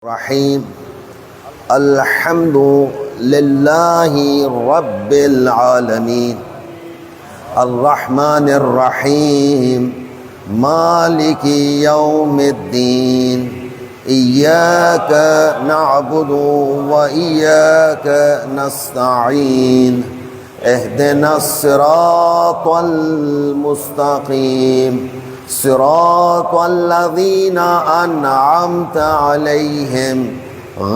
الرحیم الحمد للہ رب العالمین الرحمن الرحیم مالک یوم الدین ایاک نعبد و ایاک نستعین اہدنا الصراط المستقیم صراط الذین انعمت علیہم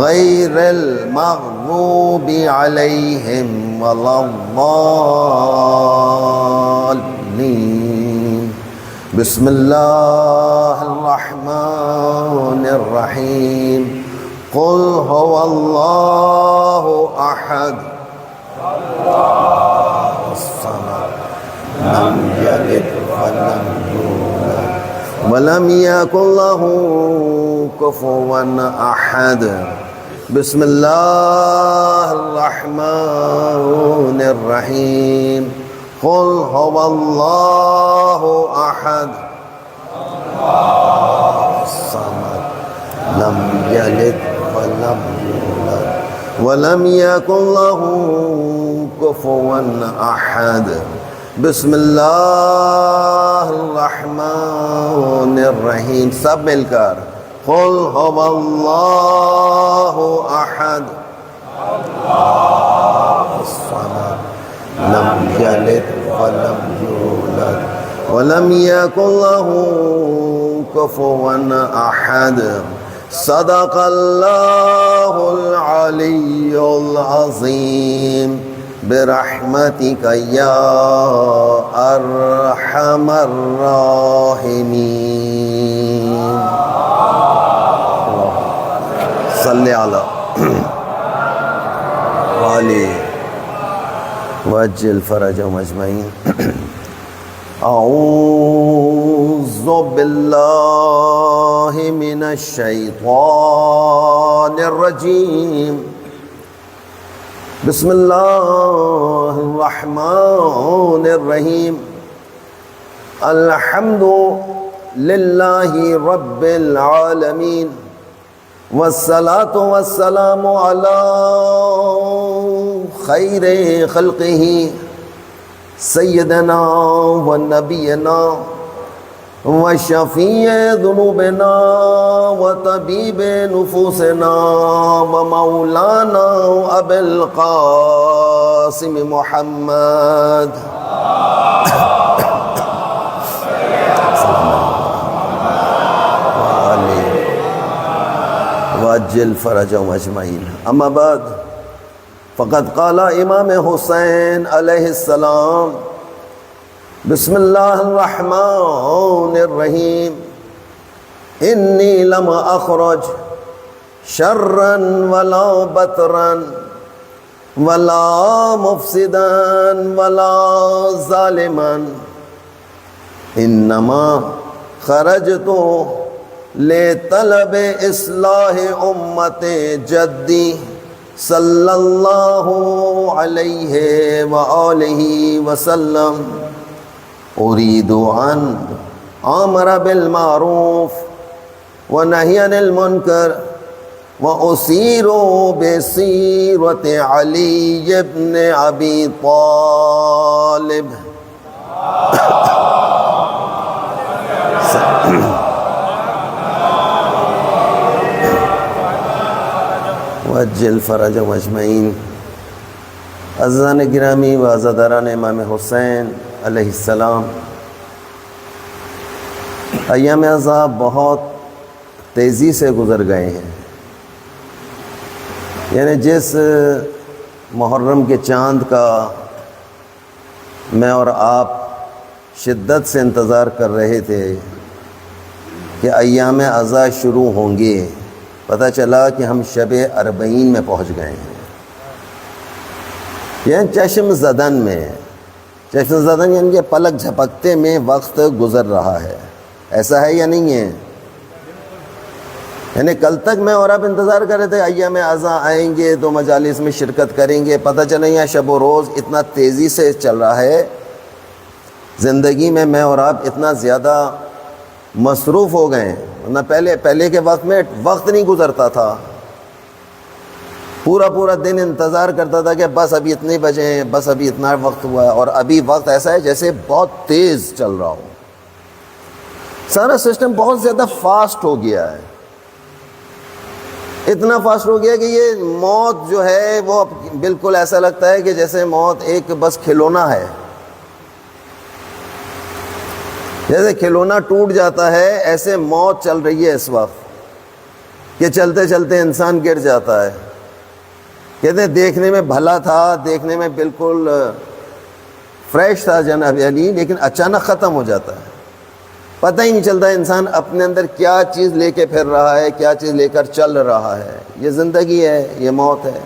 غیر المغضوب علیہم ولا الضالین بسم اللہ الرحمن الرحیم قل هو اللہ احد الصمد لم یلد ولم یولد ولم یکن له کفوا احد بسم اللہ الرحمن الرحیم قل هو اللہ احد الصمد لم یلد ولم یولد ولم یکن له کفوا احد بسم اللہ الرحمن الرحیم سب مل کر قل هو اللہ احد الصمد لم یلد ولم یولد ولم یکن له کفوا احد صدق اللہ العلی العظیم برحمتک یا ارحم الراحمین صلی علی والی وجل فرجهم اجمعین اعوذ باللہ من الشیطان الرجیم بسم اللہ الرحمن الرحیم الحمد للہ رب العالمین والصلاة والسلام علی خیر خلقہ سیدنا و نبینا وشفیع ذنوبنا وطبیب نفوسنا ومولانا ابی القاسم محمد وعجل فرجهم اجمعین اما بعد فقد قال امام حسین علیہ السلام بسم اللہ الرحمن الرحیم انی لم اخرج شرا ولا بطرا ولا مفسدا ولا ظالما انما خرجت لطلب اصلاح امت جدی صلی اللہ علیہ وآلہ وسلم اريد ان امر بالمعروف ونهي عن المنكر واسير بسيرة علي بن ابي طالب وعجل فرجهم اجمعین عزیزان گرامی و عزاداران امام حسین علیہ السلام، ایام عزا بہت تیزی سے گزر گئے ہیں. یعنی جس محرم کے چاند کا میں اور آپ شدت سے انتظار کر رہے تھے کہ ایام عزا شروع ہوں گے، پتہ چلا کہ ہم شب اربعین میں پہنچ گئے ہیں. یعنی چشم زدن میں، چشم زدن یعنی کہ پلک جھپکتے میں وقت گزر رہا ہے. ایسا ہے یا نہیں ہے؟ یعنی کل تک میں اور آپ انتظار کر رہے تھے ایام عزا آئیں گے تو مجالس میں شرکت کریں گے، پتہ چلا یہاں شب و روز اتنا تیزی سے چل رہا ہے. زندگی میں اور آپ اتنا زیادہ مصروف ہو گئے. ورنہ پہلے کے وقت میں وقت نہیں گزرتا تھا, پورا پورا دن انتظار کرتا تھا کہ بس ابھی اتنے بجے ہیں, بس ابھی اتنا وقت ہوا ہے. اور ابھی وقت ایسا ہے جیسے بہت تیز چل رہا ہو, سارا سسٹم بہت زیادہ فاسٹ ہو گیا ہے. اتنا فاسٹ ہو گیا کہ یہ موت جو ہے وہ بالکل ایسا لگتا ہے کہ جیسے موت ایک بس کھلونا ہے. جیسے کھلونا ٹوٹ جاتا ہے ایسے موت چل رہی ہے اس وقت کہ چلتے چلتے انسان گر جاتا ہے. کہتے ہیں دیکھنے میں بھلا تھا, دیکھنے میں بالکل فریش تھا جناب علی, لیکن اچانک ختم ہو جاتا ہے. پتہ ہی نہیں چلتا انسان اپنے اندر کیا چیز لے کے پھر رہا ہے, کیا چیز لے کر چل رہا ہے. یہ زندگی ہے, یہ موت ہے.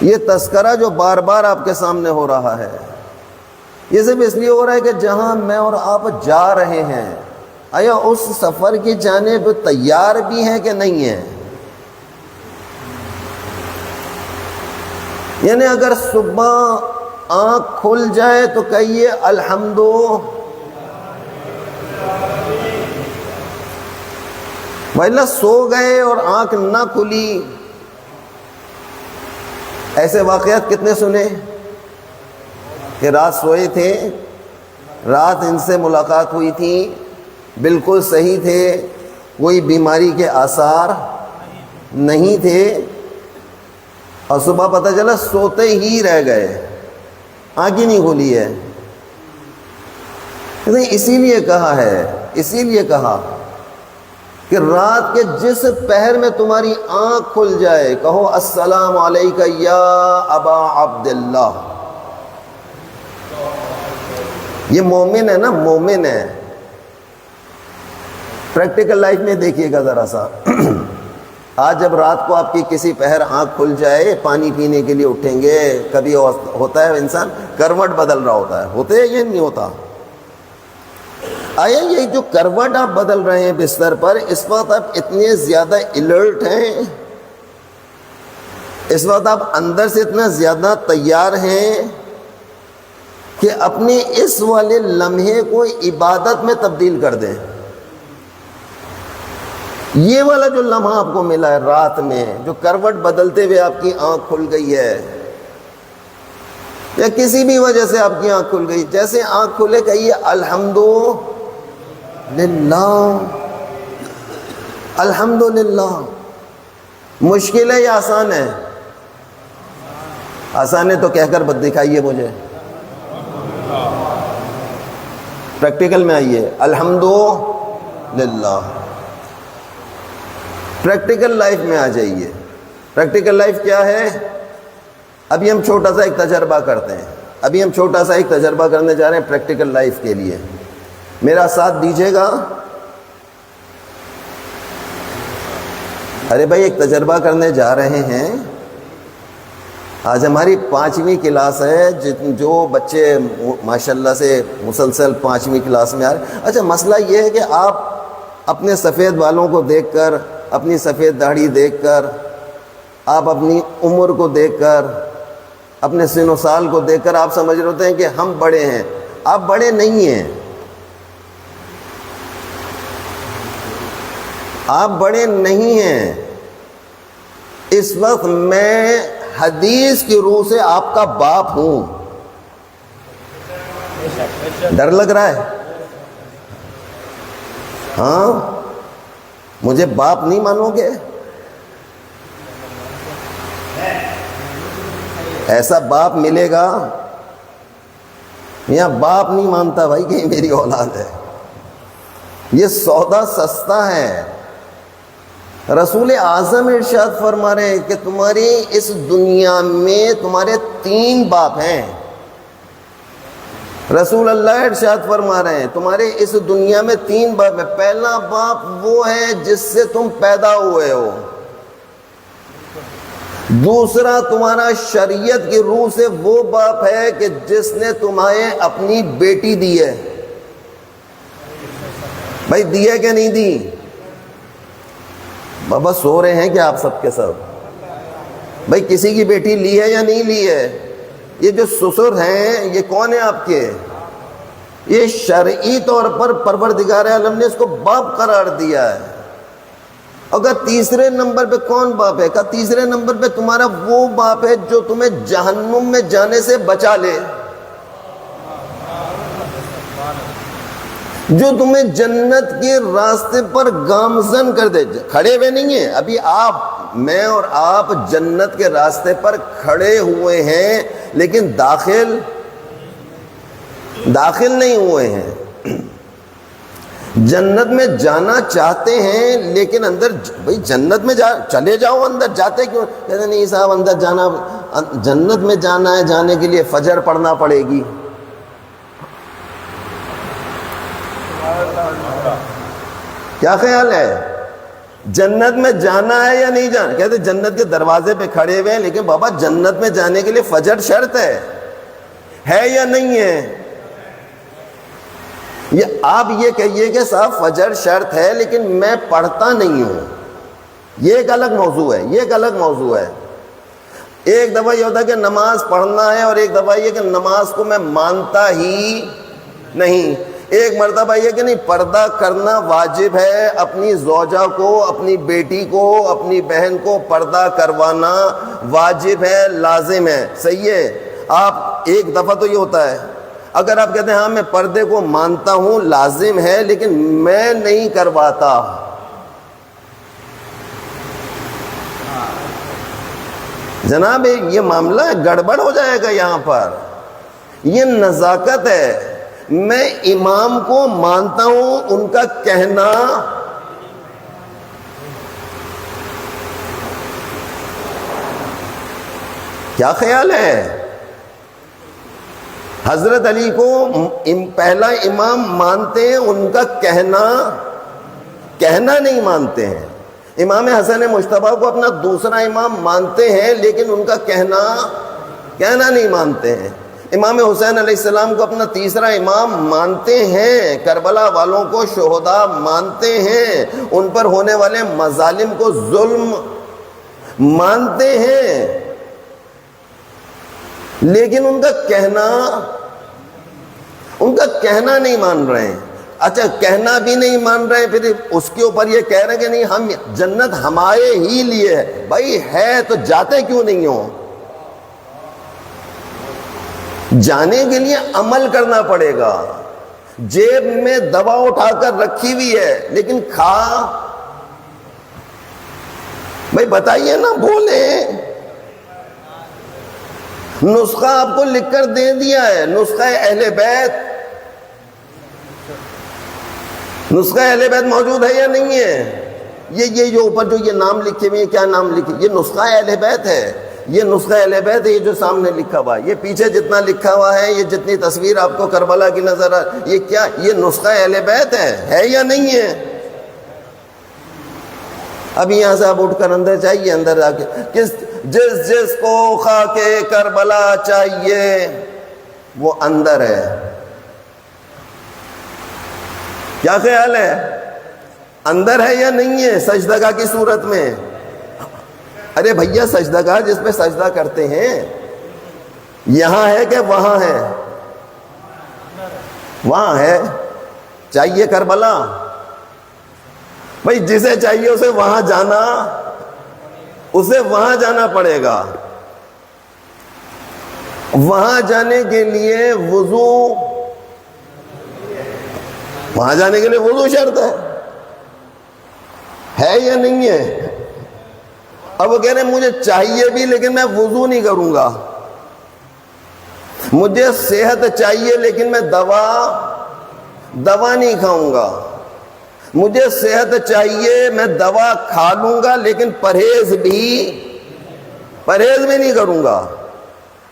یہ تذکرہ جو بار بار آپ کے سامنے ہو رہا ہے, یہ صرف اس لیے ہو رہا ہے کہ جہاں میں اور آپ جا رہے ہیں, آیا اس سفر کی جانب تیار بھی ہیں کہ نہیں ہیں. یعنی اگر صبح آنکھ کھل جائے تو کہیے الحمدللہ, وَإِلَّا سو گئے اور آنکھ نہ کھلی. ایسے واقعات کتنے سنے کہ رات سوئے تھے, رات ان سے ملاقات ہوئی تھی, بالکل صحیح تھے, کوئی بیماری کے آثار نہیں تھے, اور صبح پتہ چلا سوتے ہی رہ گئے, آنکھ ہی نہیں کھلی ہے. اسی لیے کہا کہ رات کے جس پہر میں تمہاری آنکھ کھل جائے کہو السلام علیکہ یا ابا عبداللہ. یہ مومن ہے نا, مومن ہے. پریکٹیکل لائف میں دیکھیے گا ذرا سا. آج جب رات کو آپ کی کسی پہر آنکھ کھل جائے, پانی پینے کے لیے اٹھیں گے, کبھی ہوتا ہے انسان کروٹ بدل رہا ہوتا ہے, ہوتے ہیں یہ نہیں ہوتا. آیا یہ جو کروٹ آپ بدل رہے ہیں بستر پر, اس وقت آپ اتنے زیادہ الرٹ ہیں, اس وقت آپ اندر سے اتنا زیادہ تیار ہیں کہ اپنے اس والے لمحے کو عبادت میں تبدیل کر دیں. یہ والا جو لمحہ آپ کو ملا ہے رات میں, جو کروٹ بدلتے ہوئے آپ کی آنکھ کھل گئی ہے, یا کسی بھی وجہ سے آپ کی آنکھ کھل گئی, جیسے آنکھ کھلے کہیے الحمدللہ, الحمدللہ. مشکل ہے یا آسان ہے؟ آسان ہے تو کہہ کر دکھائیے مجھے, پریکٹیکل میں آئیے. الحمدللہ. پریکٹیکل لائف میں آ جائیے. پریکٹیکل لائف کیا ہے؟ ابھی ہم چھوٹا سا ایک تجربہ کرتے ہیں, ابھی ہم چھوٹا سا ایک تجربہ کرنے جا رہے ہیں پریکٹیکل لائف کے لیے. میرا ساتھ دیجیے گا. ارے بھائی ایک تجربہ کرنے جا رہے ہیں. آج ہماری 5ویں کلاس ہے, جو بچے ماشاءاللہ سے مسلسل 5ویں کلاس میں آ رہے ہیں. اچھا مسئلہ یہ ہے کہ آپ اپنے سفید بالوں کو دیکھ کر, اپنی سفید داڑھی دیکھ کر, آپ اپنی عمر کو دیکھ کر, اپنے سن و سال کو دیکھ کر آپ سمجھ رہے ہوتے ہیں کہ ہم بڑے ہیں. آپ بڑے نہیں ہیں, آپ بڑے نہیں ہیں. اس وقت میں حدیث کی روح سے آپ کا باپ ہوں. ڈر لگ رہا ہے؟ ہاں, مجھے باپ نہیں مانو گے؟ ایسا باپ ملے گا؟ یہاں باپ نہیں مانتا بھائی کہ میری اولاد ہے. یہ سودا سستا ہے. رسول اعظم ارشاد فرما رہے ہیں کہ تمہاری اس دنیا میں تمہارے 3 باپ ہیں. رسول اللہ ارشاد فرما رہے ہیں تمہارے اس دنیا میں 3 باپ ہیں. پہلا باپ وہ ہے جس سے تم پیدا ہوئے ہو. دوسرا تمہارا شریعت کی روح سے وہ باپ ہے کہ جس نے تمہیں اپنی بیٹی دی ہے. بھائی دی ہے کہ نہیں دی؟ بابا سو رہے ہیں کہ آپ سب کے سب؟ بھائی کسی کی بیٹی لی ہے یا نہیں لی ہے؟ یہ جو سسر ہیں یہ کون ہے آپ کے؟ یہ شرعی طور پر پروردگار عالم نے اس کو باپ قرار دیا ہے. اگر تیسرے نمبر پہ کون باپ ہے؟ کہا تیسرے نمبر پہ تمہارا وہ باپ ہے جو تمہیں جہنم میں جانے سے بچا لے، جو تمہیں جنت کے راستے پر گامزن کر دے. کھڑے ہوئے نہیں ہیں ابھی آپ، میں اور آپ جنت کے راستے پر کھڑے ہوئے ہیں، لیکن داخل نہیں ہوئے ہیں. جنت میں جانا چاہتے ہیں لیکن اندر، بھئی جنت میں چلے جاؤ، اندر جاتے کیوں؟ کہتے نہیں صاحب اندر جانا، جنت میں جانا ہے، جانے کے لیے فجر پڑھنا پڑے گی. کیا خیال ہے؟ جنت میں جانا ہے یا نہیں جانا؟ کہتے جنت کے دروازے پہ کھڑے ہوئے ہیں، لیکن بابا جنت میں جانے کے لیے فجر شرط ہے یا نہیں ہے؟ یہ آپ یہ کہیے کہ صاحب فجر شرط ہے لیکن میں پڑھتا نہیں ہوں، یہ ایک الگ موضوع ہے، یہ ایک الگ موضوع ہے. ایک دفعہ یہ ہوتا ہے کہ نماز پڑھنا ہے، اور ایک دفعہ یہ کہ نماز کو میں مانتا ہی نہیں. ایک مرتبہ یہ کہ نہیں، پردہ کرنا واجب ہے، اپنی زوجہ کو، اپنی بیٹی کو، اپنی بہن کو پردہ کروانا واجب ہے، لازم ہے، صحیح ہے. آپ ایک دفعہ تو یہ ہوتا ہے. اگر آپ کہتے ہیں ہاں میں پردے کو مانتا ہوں، لازم ہے، لیکن میں نہیں کرواتا، جناب یہ معاملہ گڑبڑ ہو جائے گا. یہاں پر یہ نزاکت ہے. میں امام کو مانتا ہوں، ان کا کہنا کیا خیال ہے؟ حضرت علی کو پہلا امام مانتے ہیں، ان کا کہنا نہیں مانتے ہیں. امام حسن مجتبیٰ کو اپنا دوسرا امام مانتے ہیں، لیکن ان کا کہنا نہیں مانتے ہیں. امام حسین علیہ السلام کو اپنا تیسرا امام مانتے ہیں، کربلا والوں کو شہداء مانتے ہیں، ان پر ہونے والے مظالم کو ظلم مانتے ہیں، لیکن ان کا کہنا نہیں مان رہے ہیں. اچھا کہنا بھی نہیں مان رہے، پھر اس کے اوپر یہ کہہ رہے کہ نہیں ہم جنت ہمارے ہی لیے ہے. بھائی ہے تو جاتے کیوں نہیں ہو؟ جانے کے لیے عمل کرنا پڑے گا. جیب میں دوا اٹھا کر رکھی ہوئی ہے، لیکن بھائی بتائیے نا، بولیں. نسخہ آپ کو لکھ کر دے دیا ہے، نسخہ اہل بیت. نسخہ اہل بیت موجود ہے یا نہیں ہے؟ یہ جو اوپر جو یہ نام لکھے ہوئے ہیں، کیا نام لکھے؟ یہ نسخہ اہل بیت ہے. یہ نسخہ اہل بیت ہے، یہ جو سامنے لکھا ہوا ہے. یہ پیچھے جتنا لکھا ہوا ہے، یہ جتنی تصویر آپ کو کربلا کی نظر یہ کیا؟ یہ نسخہ اہل بیت ہے یا نہیں ہے؟ اب یہاں سے آپ اٹھ کر اندر چاہیے، اندر آ کے جس کو خاک کربلا چاہیے وہ اندر ہے. کیا خیال ہے؟ اندر ہے یا نہیں ہے سجدگاہ کی صورت میں؟ ارے بھیا سجدگاہ جس پہ سجدہ کرتے ہیں یہاں ہے کہ وہاں ہے؟ وہاں ہے. چاہیے کربلا؟ بھائی جسے چاہیے اسے وہاں جانا پڑے گا. وہاں جانے کے لیے وضو شرط ہے یا نہیں ہے؟ اب وہ کہہ رہے ہیں مجھے چاہیے بھی لیکن میں وضو نہیں کروں گا. مجھے صحت چاہیے لیکن میں دوا نہیں کھاؤں گا. مجھے صحت چاہیے، میں دوا کھا لوں گا لیکن پرہیز بھی نہیں کروں گا.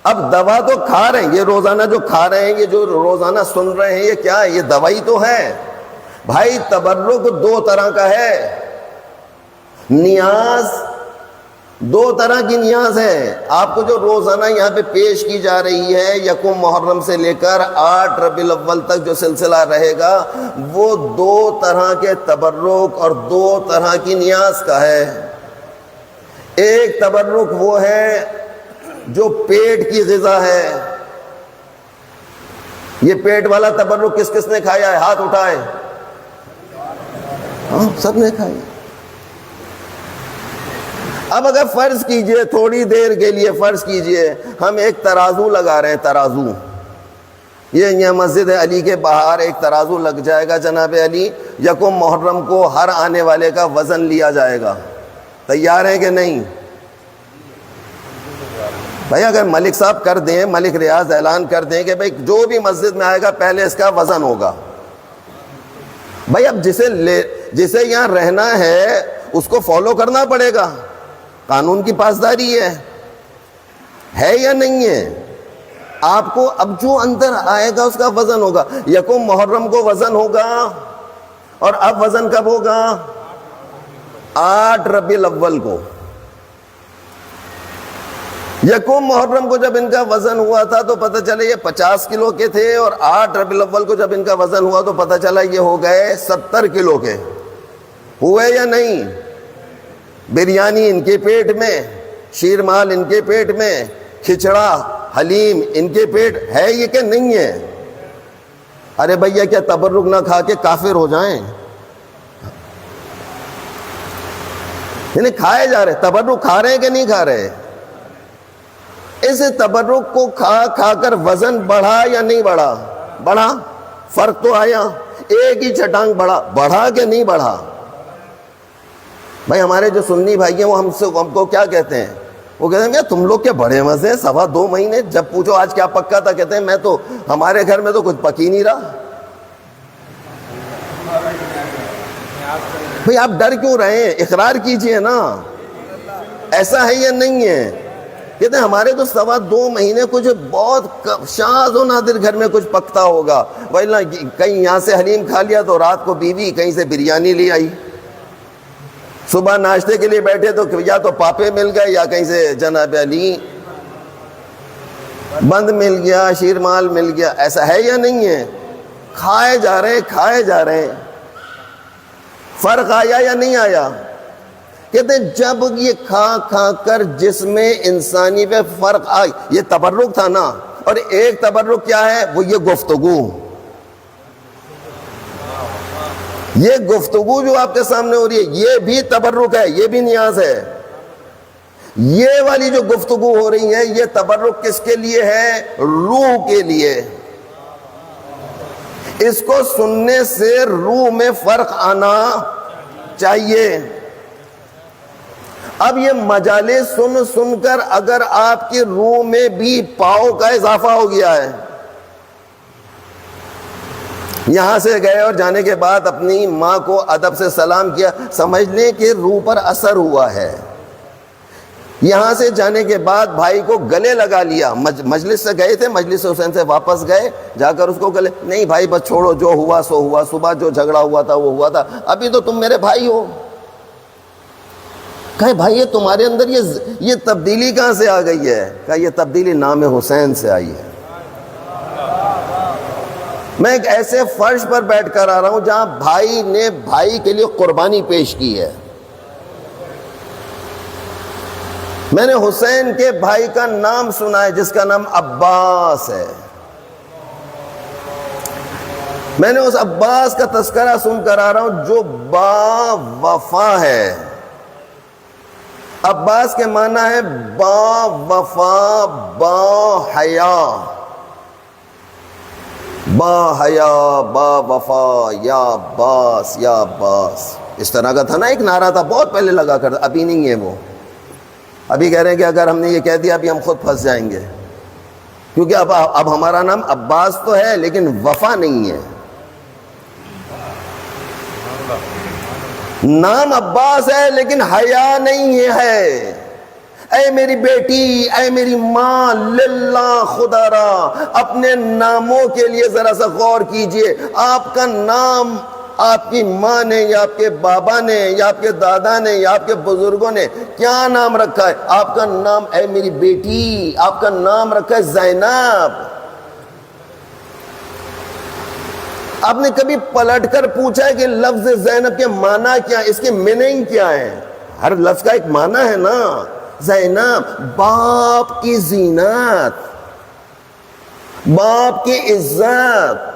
اب دوا تو کھا رہے ہیں، یہ روزانہ جو کھا رہے ہیں، یہ جو روزانہ سن رہے ہیں، یہ کیا ہے؟ یہ دوائی تو ہے. بھائی تبرک دو طرح کا ہے. نیاز دو طرح کی نیاز ہے. آپ کو جو روزانہ یہاں پہ پیش کی جا رہی ہے، یکم محرم سے لے کر 8 ربیع الاول تک جو سلسلہ رہے گا، وہ 2 طرح کے تبرک اور 2 طرح کی نیاز کا ہے. ایک تبرک وہ ہے جو پیٹ کی غذا ہے. یہ پیٹ والا تبرک کس کس نے کھایا ہے؟ ہاتھ اٹھائے. ہاں سب نے کھایا. اب اگر فرض کیجئے تھوڑی دیر کے لیے فرض کیجئے ہم ایک ترازو لگا رہے ہیں, ترازو, یہ یہاں مسجد علی کے باہر ایک ترازو لگ جائے گا جناب علی, یکم محرم کو ہر آنے والے کا وزن لیا جائے گا. تیار ہیں کہ نہیں بھائی؟ اگر ملک صاحب کر دیں, ملک ریاض اعلان کر دیں کہ بھائی جو بھی مسجد میں آئے گا پہلے اس کا وزن ہوگا. بھائی اب جسے یہاں رہنا ہے اس کو فالو کرنا پڑے گا, قانون کی پاسداری ہے یا نہیں ہے؟ آپ کو اب جو اندر آئے گا اس کا وزن ہوگا. یکم محرم کو وزن ہوگا, اور اب وزن کب ہوگا؟ 8 ربیع الاول کو. یکم محرم کو جب ان کا وزن ہوا تھا تو پتہ چلے یہ 50 کلو کے تھے, اور 8 ربیع الاول کو جب ان کا وزن ہوا تو پتہ چلا یہ ہو گئے 70 کلو کے. ہوئے یا نہیں؟ بریانی ان کے پیٹ میں, شیرمال ان کے پیٹ میں, کھچڑا حلیم ان کے پیٹ ہے یہ کہ نہیں ہے؟ ارے بھیا کیا تبرک نہ کھا کے کافر ہو جائیں؟ یعنی کھائے جا رہے, تبرک کھا رہے ہیں کہ نہیں کھا رہے؟ اس تبرک کو کھا کھا کر وزن بڑھا یا نہیں بڑھا؟ بڑھا. فرق تو آیا, ایک ہی چھٹانگ بڑھا کہ نہیں بڑھا؟ بھائی ہمارے جو سنی بھائی ہیں وہ ہم کو کیا کہتے ہیں؟ وہ کہتے ہیں تم لوگ کے بڑے مزے, 2.25 مہینے, جب پوچھو آج کیا پکا تھا کہتے ہیں میں تو, ہمارے گھر میں تو کچھ پک ہی نہیں رہا. بھئی آپ ڈر کیوں رہے ہیں؟ اقرار کیجئے نا, ایسا ہے یا نہیں ہے؟ کہتے ہیں ہمارے تو 2.25 مہینے کچھ بہت شاذ و نادر گھر میں کچھ پکتا ہوگا, ورنہ کہیں یہاں سے حلیم کھا لیا تو رات کو بیوی کہیں سے بریانی لے آئی, صبح ناشتے کے لیے بیٹھے تو یا تو پاپے مل گئے یا کہیں سے جناب علی بند مل گیا, شیرمال مل گیا. ایسا ہے یا نہیں ہے؟ کھائے جا رہے ہیں. فرق آیا یا نہیں آیا؟ کہتے ہیں جب یہ کھا کھا کر جس میں انسانی پہ فرق آئی, یہ تبرک تھا نا, اور ایک تبرک کیا ہے وہ یہ گفتگو, یہ گفتگو جو آپ کے سامنے ہو رہی ہے یہ بھی تبرک ہے, یہ بھی نیاز ہے. یہ والی جو گفتگو ہو رہی ہے یہ تبرک کس کے لیے ہے؟ روح کے لیے. اس کو سننے سے روح میں فرق آنا چاہیے. اب یہ مجالس سن کر اگر آپ کی روح میں بھی پاؤ کا اضافہ ہو گیا ہے, یہاں سے گئے اور جانے کے بعد اپنی ماں کو ادب سے سلام کیا, سمجھ لیں کہ روح پر اثر ہوا ہے. یہاں سے جانے کے بعد بھائی کو گلے لگا لیا, مجلس سے گئے تھے, مجلس حسین سے واپس گئے, جا کر اس کو گلے, نہیں بھائی بس چھوڑو, جو ہوا سو ہوا, صبح جو جھگڑا ہوا تھا وہ ہوا تھا, ابھی تو تم میرے بھائی ہو. کہے بھائی یہ تمہارے اندر یہ تبدیلی کہاں سے آ گئی ہے؟ کہا یہ تبدیلی نام حسین سے آئی ہے. میں ایک ایسے فرش پر بیٹھ کر آ رہا ہوں جہاں بھائی نے بھائی کے لیے قربانی پیش کی ہے. میں نے حسین کے بھائی کا نام سنا ہے جس کا نام عباس ہے. میں نے اس عباس کا تذکرہ سن کر آ رہا ہوں جو با وفا ہے. عباس کے معنی ہے با وفا, با حیا, با حیا, با وفا, یا عباس, یا عباس. اس طرح کا تھا نا, ایک نعرہ تھا بہت پہلے لگا کر, ابھی نہیں ہے وہ. ابھی کہہ رہے ہیں کہ اگر ہم نے یہ کہہ دیا ابھی ہم خود پھنس جائیں گے, کیونکہ اب ہمارا نام عباس تو ہے لیکن وفا نہیں ہے. نام عباس ہے لیکن حیا نہیں ہے. اے میری بیٹی, اے میری ماں, للہ خدا را اپنے ناموں کے لیے ذرا سا غور کیجئے. آپ کا نام آپ کی ماں نے یا آپ کے بابا نے یا آپ کے دادا نے یا آپ کے بزرگوں نے کیا نام رکھا ہے؟ آپ کا نام, اے میری بیٹی, آپ کا نام رکھا ہے زینب. آپ نے کبھی پلٹ کر پوچھا ہے کہ لفظ زینب کے معنی کیا, اس کے میننگ کیا ہے؟ ہر لفظ کا ایک معنی ہے نا. زینب باپ کی زینت, باپ کی عزت.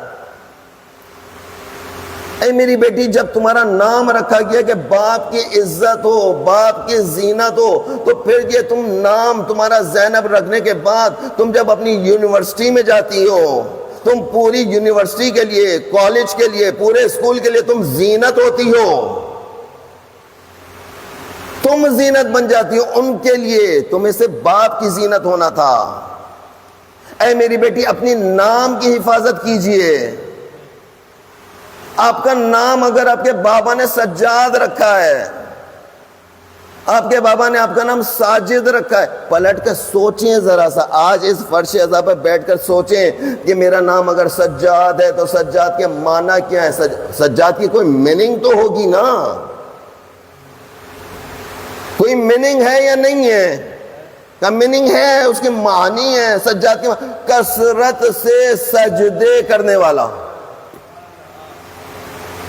اے میری بیٹی، جب تمہارا نام رکھا گیا کہ باپ کی عزت ہو، باپ کی زینت ہو، تو پھر یہ تم نام تمہارا زینب رکھنے کے بعد تم جب اپنی یونیورسٹی میں جاتی ہو، تم پوری یونیورسٹی کے لیے، کالج کے لیے، پورے اسکول کے لیے تم زینت ہوتی ہو، تم زینت بن جاتی ہو ان کے لیے. تمہیں سے باپ کی زینت ہونا تھا. اے میری بیٹی، اپنی نام کی حفاظت کیجئے. آپ کا نام اگر آپ کے بابا نے سجاد رکھا ہے، آپ کے بابا نے آپ کا نام ساجد رکھا ہے، پلٹ کر سوچیں ذرا سا، آج اس فرش عزا پہ بیٹھ کر سوچیں کہ میرا نام اگر سجاد ہے تو سجاد کے معنی کیا ہے؟ سجاد کی کوئی میننگ تو ہوگی نا، کوئی میننگ ہے یا نہیں ہے؟ کا میننگ ہے، اس کے معنی ہے. سجاد کی کثرت سے سجدے کرنے والا.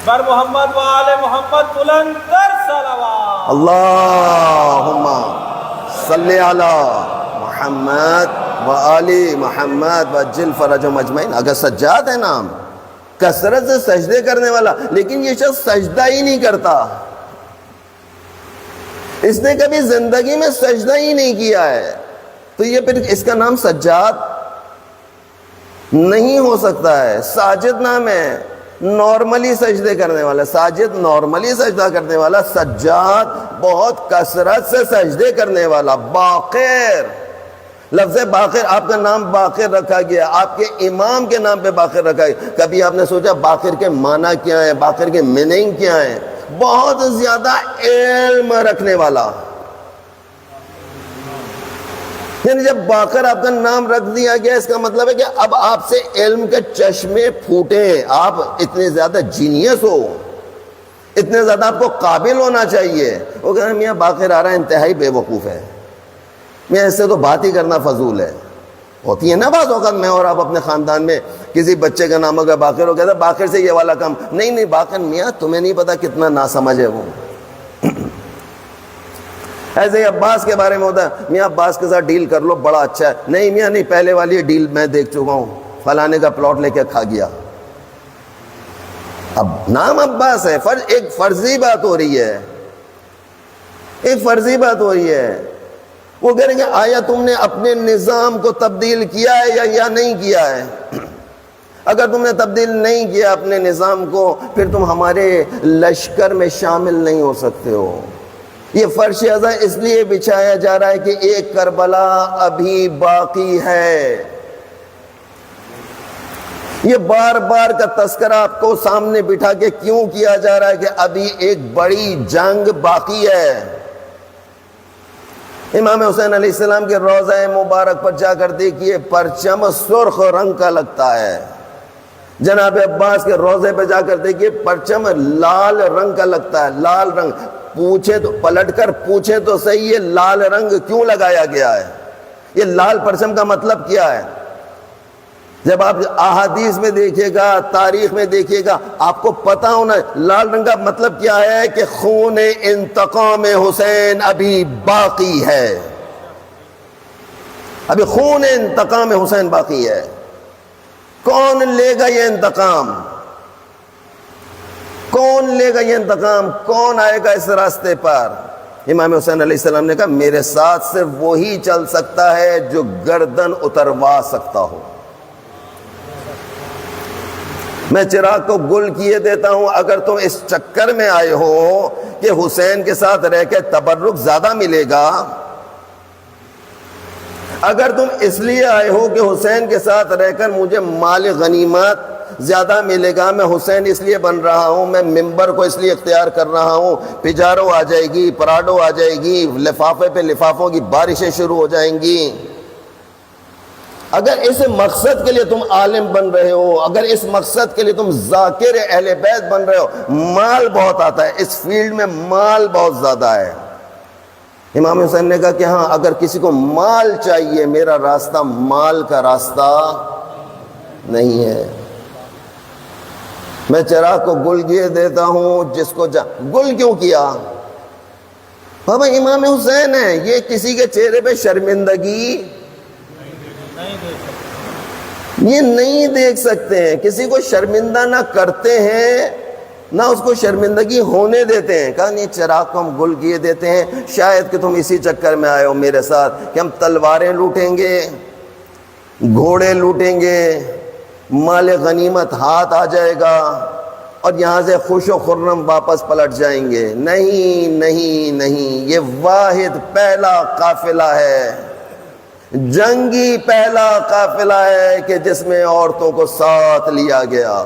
بر محمد و آل محمد بلند تر صلوات. اللہم صلی علی محمد و آل محمد وعجل فرجہم اجمعین. اگر سجاد ہے نام، کثرت سے سجدے کرنے والا، لیکن یہ شخص سجدہ ہی نہیں کرتا، اس نے کبھی زندگی میں سجدہ ہی نہیں کیا ہے، تو یہ پھر اس کا نام سجاد نہیں ہو سکتا ہے. ساجد نام ہے، نارملی سجدے کرنے والا. ساجد نارملی سجدہ کرنے والا، سجاد بہت کثرت سے سجدے کرنے والا. باقر، لفظ باقر، آپ کا نام باقر رکھا گیا، آپ کے امام کے نام پہ باقر رکھا گیا. کبھی آپ نے سوچا باقر کے معنی کیا ہے، باقر کے میننگ کیا ہے؟ بہت زیادہ علم رکھنے والا. یعنی جب باقر آپ کا نام رکھ دیا گیا، اس کا مطلب ہے کہ اب آپ سے علم کے چشمے پھوٹے، آپ اتنے زیادہ جینیس ہو، اتنے زیادہ آپ کو قابل ہونا چاہیے. وہ کہہ رہے ہیں میاں باقر آ رہا ہے، انتہائی بے وقوف ہے، میاں اس سے تو بات ہی کرنا فضول ہے. ہوتی ہے نا بعض اوقات میں اور آپ اپنے خاندان میں کسی بچے کا نام اگر باقر ہو، کہتا ہے باقر سے یہ والا کام نہیں. نہیں باقر، میاں تمہیں نہیں پتا کتنا ناسمجھ ہے وہ. ایسے ہی عباس کے بارے میں ہوتا ہے، میاں عباس کے ساتھ ڈیل کر لو، بڑا اچھا ہے. نہیں میاں نہیں، پہلے والی ڈیل میں دیکھ چکا ہوں، فلانے کا پلاٹ لے کے کھا گیا. اب نام عباس ہے، ایک فرضی بات ہو رہی ہے، ایک فرضی بات ہو رہی ہے. وہ کہیں گے آیا تم نے اپنے نظام کو تبدیل کیا ہے یا نہیں کیا ہے؟ اگر تم نے تبدیل نہیں کیا اپنے نظام کو، پھر تم ہمارے لشکر میں شامل نہیں ہو سکتے ہو. یہ فرش عزا اس لیے بچھایا جا رہا ہے کہ ایک کربلا ابھی باقی ہے. یہ بار بار کا تذکرہ آپ کو سامنے بٹھا کے کیوں کیا جا رہا ہے کہ ابھی ایک بڑی جنگ باقی ہے. امام حسین علیہ السلام کے روضہ مبارک پر جا کر دیکھیے، پرچم سرخ رنگ کا لگتا ہے. جناب عباس کے روضے پہ جا کر دیکھیے، پرچم لال رنگ کا لگتا ہے، لال رنگ. پوچھے تو پلٹ کر پوچھے تو صحیح، یہ لال رنگ کیوں لگایا گیا ہے؟ یہ لال پرچم کا مطلب کیا ہے؟ جب آپ احادیث میں دیکھیے گا، تاریخ میں دیکھیے گا، آپ کو پتا ہونا لال رنگ کا مطلب کیا ہے، کہ خون انتقام حسین ابھی باقی ہے، ابھی خون انتقام حسین باقی ہے. کون لے گا یہ انتقام؟ کون لے گا یہ انتقام؟ کون آئے گا اس راستے پر؟ امام حسین علیہ السلام نے کہا میرے ساتھ صرف وہی چل سکتا ہے جو گردن اتروا سکتا ہو. میں چراغ کو گل کیے دیتا ہوں. اگر تم اس چکر میں آئے ہو کہ حسین کے ساتھ رہ کے تبرک زیادہ ملے گا، اگر تم اس لیے آئے ہو کہ حسین کے ساتھ رہ کر مجھے مال غنیمت زیادہ ملے گا، میں حسین اس لیے بن رہا ہوں، میں ممبر کو اس لیے اختیار کر رہا ہوں، پجارو آ جائے گی، پراڈو آ جائے گی، لفافے پہ لفافوں کی بارشیں شروع ہو جائیں گی. اگر اس مقصد کے لیے تم عالم بن رہے ہو، اگر اس مقصد کے لیے تم ذاکر اہل بیت بن رہے ہو، مال بہت آتا ہے، اس فیلڈ میں مال بہت زیادہ ہے. امام حسین نے کہا کہ ہاں اگر کسی کو مال چاہیے، میرا راستہ مال کا راستہ نہیں ہے. میں چراغ کو گل کیے دیتا ہوں جس کو گل کیوں کیا؟ بابا امام حسین ہے، یہ کسی کے چہرے پہ شرمندگی یہ نہیں دیکھ سکتے ہیں، کسی کو شرمندہ نہ کرتے ہیں نہ اس کو شرمندگی ہونے دیتے ہیں. کہا نہیں، چراغ کو ہم گل کیے دیتے ہیں، شاید کہ تم اسی چکر میں آئے ہو میرے ساتھ کہ ہم تلواریں لوٹیں گے، گھوڑے لوٹیں گے، مال غنیمت ہاتھ آ جائے گا اور یہاں سے خوش و خرم واپس پلٹ جائیں گے. نہیں نہیں نہیں، یہ واحد پہلا قافلہ ہے، جنگی پہلا قافلہ ہے کہ جس میں عورتوں کو ساتھ لیا گیا.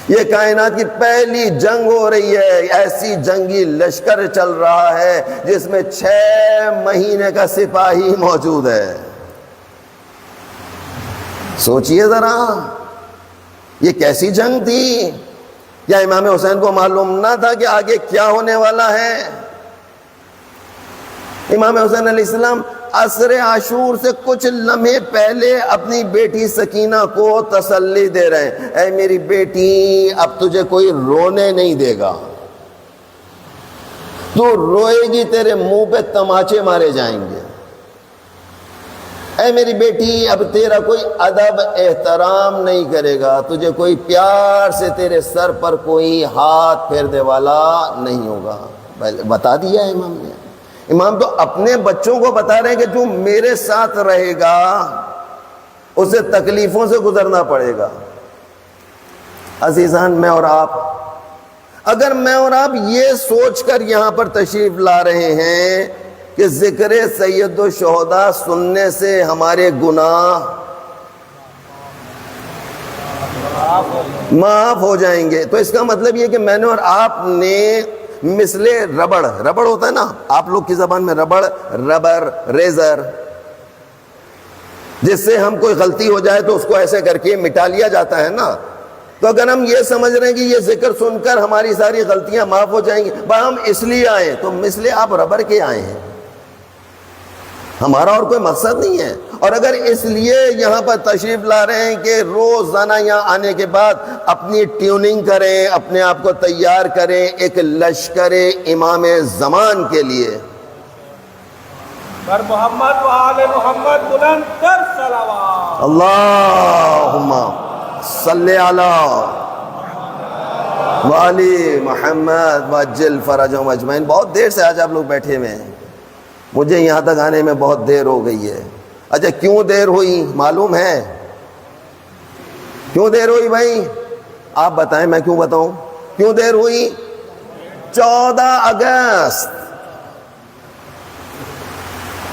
یہ کائنات کی پہلی جنگ ہو رہی ہے، ایسی جنگی لشکر چل رہا ہے جس میں 6 مہینے کا سپاہی موجود ہے. سوچئے ذرا یہ کیسی جنگ تھی. کیا امام حسین کو معلوم نہ تھا کہ آگے کیا ہونے والا ہے؟ امام حسین علیہ السلام عصر عاشور سے کچھ لمحے پہلے اپنی بیٹی سکینہ کو تسلی دے رہے ہیں، اے میری بیٹی، اب تجھے کوئی رونے نہیں دے گا، تو روئے گی تیرے منہ پہ تماچے مارے جائیں گے. اے میری بیٹی، اب تیرا کوئی ادب احترام نہیں کرے گا، تجھے کوئی پیار سے تیرے سر پر کوئی ہاتھ پھیرنے والا نہیں ہوگا. بتا دیا امام نے. امام تو اپنے بچوں کو بتا رہے ہیں کہ جو میرے ساتھ رہے گا اسے تکلیفوں سے گزرنا پڑے گا. عزیزان، میں اور آپ، اگر میں اور آپ یہ سوچ کر یہاں پر تشریف لا رہے ہیں کہ ذکر سید الشہداء سننے سے ہمارے گناہ معاف ہو جائیں گے، تو اس کا مطلب یہ کہ میں نے اور آپ نے مثل ربڑ ہوتا ہے نا، آپ لوگ کی زبان میں ربر ریزر، جس سے ہم کوئی غلطی ہو جائے تو اس کو ایسے کر کے مٹا لیا جاتا ہے نا. تو اگر ہم یہ سمجھ رہے ہیں کہ یہ ذکر سن کر ہماری ساری غلطیاں معاف ہو جائیں گی، ہم اس لیے آئے، تو مثل آپ ربر کے آئے ہیں، ہمارا اور کوئی مقصد نہیں ہے. اور اگر اس لیے یہاں پر تشریف لا رہے ہیں کہ روزانہ یہاں آنے کے بعد اپنی ٹیوننگ کریں، اپنے آپ کو تیار کریں ایک لشکر امام زمان کے لیے، پر محمد و آل محمد بلند کر صلوات. اللہم صلی علی وآل محمد وعجل فرجہم اجمعین. بہت دیر سے آج آپ لوگ بیٹھے ہوئے ہیں، مجھے یہاں تک آنے میں بہت دیر ہو گئی ہے. اچھا، کیوں دیر ہوئی معلوم ہے؟ کیوں دیر ہوئی بھائی؟ آپ بتائیں، میں کیوں بتاؤں کیوں دیر ہوئی؟ 14 اگست.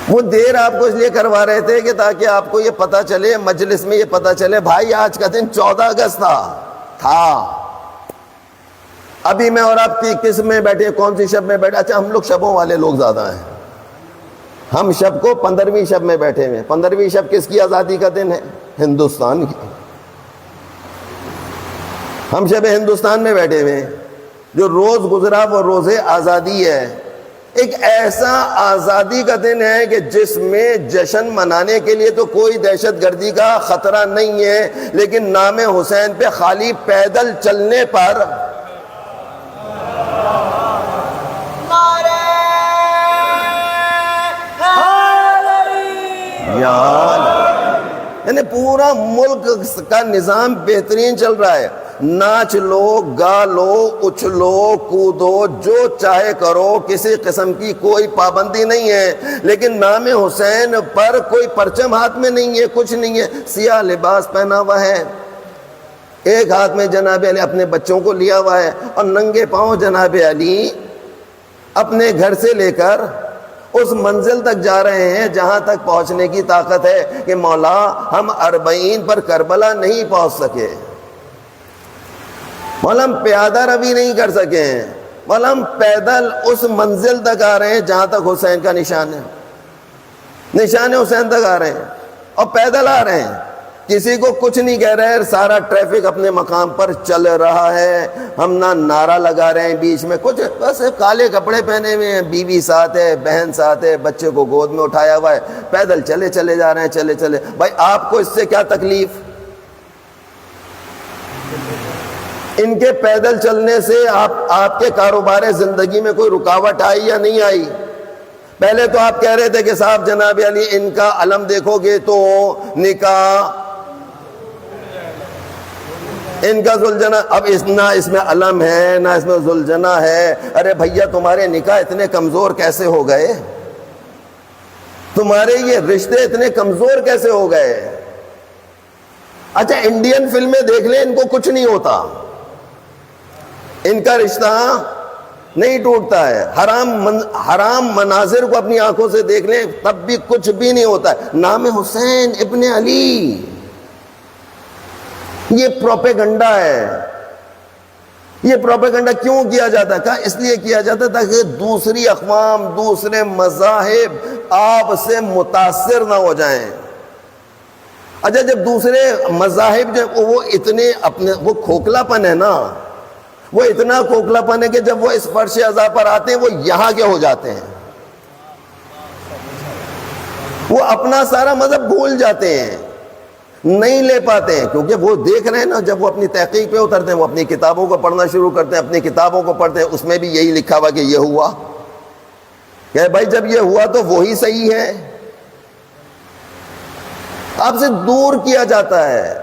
وہ دیر آپ کو اس لیے کروا رہے تھے کہ تاکہ آپ کو یہ پتا چلے، مجلس میں یہ پتا چلے بھائی آج کا دن 14 اگست تھا. ابھی میں اور آپ کی کس میں بیٹھے، کون سی شب میں بیٹھے؟ اچھا، ہم لوگ شبوں والے لوگ زیادہ ہیں، ہم شب کو 15ویں شب میں بیٹھے ہوئے. 15ویں شب کس کی آزادی کا دن ہے؟ ہندوستان کی. ہم شب ہندوستان میں بیٹھے ہوئے ہیں. جو روز گزرا وہ روز آزادی ہے، ایک ایسا آزادی کا دن ہے کہ جس میں جشن منانے کے لیے تو کوئی دہشت گردی کا خطرہ نہیں ہے، لیکن نام حسین پہ خالی پیدل چلنے پر یعنی پورا ملک کا نظام بہترین چل رہا ہے. ناچ لو، گا لو، اچھلو، کودو، جو چاہے کرو، کسی قسم کی کوئی پابندی نہیں ہے، لیکن نام حسین پر کوئی پرچم ہاتھ میں نہیں ہے، کچھ نہیں ہے. سیاہ لباس پہنا ہوا ہے، ایک ہاتھ میں جناب علی اپنے بچوں کو لیا ہوا ہے، اور ننگے پاؤں جناب علی اپنے گھر سے لے کر اس منزل تک جا رہے ہیں جہاں تک پہنچنے کی طاقت ہے کہ مولا ہم 40 پر کربلا نہیں پہنچ سکے، مولا ہم پیادہ روی نہیں کر سکے ہیں، مولا ہم پیدل اس منزل تک آ رہے ہیں جہاں تک حسین کا نشان ہے، نشان حسین تک آ رہے ہیں اور پیدل آ رہے ہیں. کسی کو کچھ نہیں کہہ رہے، سارا ٹریفک اپنے مقام پر چل رہا ہے. ہم نہ نعرہ لگا رہے ہیں بیچ میں کچھ، بس کالے کپڑے پہنے ہوئے ہیں، بیوی ساتھ ہے، بہن ساتھ ہے، بچے کو گود میں اٹھایا ہوا ہے، پیدل چلے جا رہے ہیں، چلے. بھائی آپ کو اس سے کیا تکلیف؟ ان کے پیدل چلنے سے آپ کے کاروبار زندگی میں کوئی رکاوٹ آئی یا نہیں آئی؟ پہلے تو آپ کہہ رہے تھے کہ صاحب جناب علی ان کا علم دیکھو گے تو نکاح ان کا ذوالجناح، اب نہ اس میں علم ہے نہ اس میں ذوالجناح ہے. ارے بھیا تمہارے نکاح اتنے کمزور کیسے ہو گئے؟ تمہارے یہ رشتے اتنے کمزور کیسے ہو گئے؟ اچھا انڈین فلمیں دیکھ لیں، ان کو کچھ نہیں ہوتا، ان کا رشتہ نہیں ٹوٹتا ہے. حرام مناظر کو اپنی آنکھوں سے دیکھ لیں تب بھی کچھ بھی نہیں ہوتا ہے. نام حسین ابن علی، یہ پروپیگنڈا ہے. یہ پروپیگنڈا کیوں کیا جاتا ہے؟ کہا اس لیے کیا جاتا ہے تاکہ دوسری اقوام، دوسرے مذاہب آپ سے متاثر نہ ہو جائیں. اچھا جب دوسرے مذاہب جب وہ اتنے اپنے وہ کھوکھلا پن ہے نا، وہ اتنا کھوکھلا پن ہے کہ جب وہ اس فرش عزا پر آتے ہیں وہ یہاں کے ہو جاتے ہیں، وہ اپنا سارا مذہب بھول جاتے ہیں، نہیں لے پاتے ہیں. کیونکہ وہ دیکھ رہے ہیں نا، جب وہ اپنی تحقیق پہ اترتے ہیں وہ اپنی کتابوں کو پڑھنا شروع کرتے ہیں، اپنی کتابوں کو پڑھتے ہیں، اس میں بھی یہی لکھا ہوا کہ یہ ہوا. کہ بھائی جب یہ ہوا تو وہی صحیح ہے. آپ سے دور کیا جاتا ہے.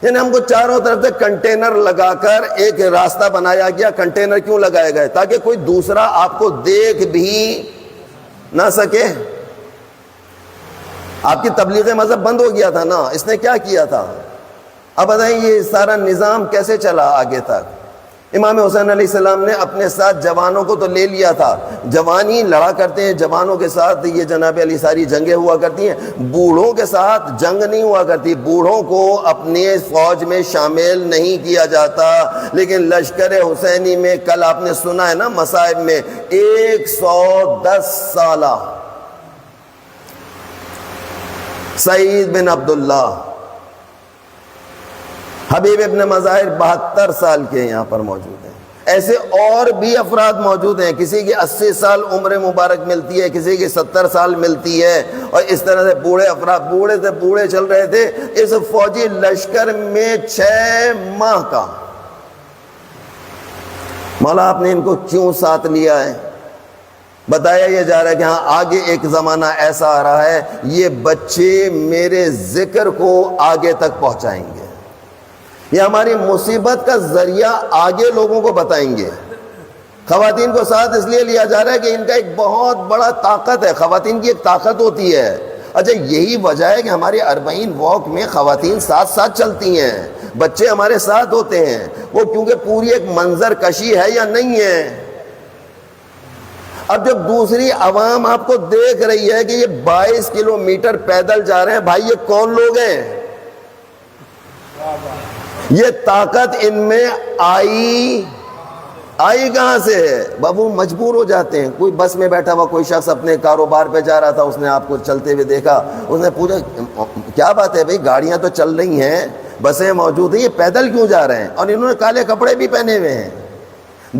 یعنی ہم کو چاروں طرف سے کنٹینر لگا کر ایک راستہ بنایا گیا. کنٹینر کیوں لگائے گئے؟ تاکہ کوئی دوسرا آپ کو دیکھ بھی نہ سکے. آپ کی تبلیغ مذہب بند ہو گیا تھا نا، اس نے کیا کیا تھا؟ اب بتائیں یہ سارا نظام کیسے چلا آگے تک؟ امام حسین علیہ السلام نے اپنے ساتھ جوانوں کو تو لے لیا تھا، جوان ہی لڑا کرتے ہیں، جوانوں کے ساتھ یہ جناب علی ساری جنگیں ہوا کرتی ہیں. بوڑھوں کے ساتھ جنگ نہیں ہوا کرتی، بوڑھوں کو اپنے فوج میں شامل نہیں کیا جاتا. لیکن لشکر حسینی میں کل آپ نے سنا ہے نا مصائب میں 110 سالہ سعید بن عبداللہ، حبیب ابن مظاہر 72 سال کے یہاں پر موجود ہیں. ایسے اور بھی افراد موجود ہیں، کسی کی 80 سال عمر مبارک ملتی ہے، کسی کی 70 سال ملتی ہے. اور اس طرح سے بوڑھے افراد بوڑھے سے بوڑھے چل رہے تھے اس فوجی لشکر میں 6 ماہ کا. مولا آپ نے ان کو کیوں ساتھ لیا ہے؟ بتایا یہ جا رہا ہے کہ ہاں آگے ایک زمانہ ایسا آ رہا ہے، یہ بچے میرے ذکر کو آگے تک پہنچائیں گے، یہ ہماری مصیبت کا ذریعہ آگے لوگوں کو بتائیں گے. خواتین کو ساتھ اس لیے لیا جا رہا ہے کہ ان کا ایک بہت بڑا طاقت ہے، خواتین کی ایک طاقت ہوتی ہے. اچھا یہی وجہ ہے کہ ہمارے 40 واک میں خواتین ساتھ ساتھ چلتی ہیں، بچے ہمارے ساتھ ہوتے ہیں. وہ کیونکہ پوری ایک منظر کشی ہے یا نہیں ہے. اب جب دوسری عوام آپ کو دیکھ رہی ہے کہ یہ 22 کلومیٹر پیدل جا رہے ہیں، بھائی یہ کون لوگ ہیں؟ یہ طاقت ان میں آئی کہاں سے ہے؟ بابو مجبور ہو جاتے ہیں. کوئی بس میں بیٹھا ہوا کوئی شخص اپنے کاروبار پہ جا رہا تھا، اس نے آپ کو چلتے ہوئے دیکھا، اس نے پوچھا کیا بات ہے بھائی، گاڑیاں تو چل رہی ہیں، بسیں موجود ہیں، یہ پیدل کیوں جا رہے ہیں؟ اور انہوں نے کالے کپڑے بھی پہنے ہوئے ہیں،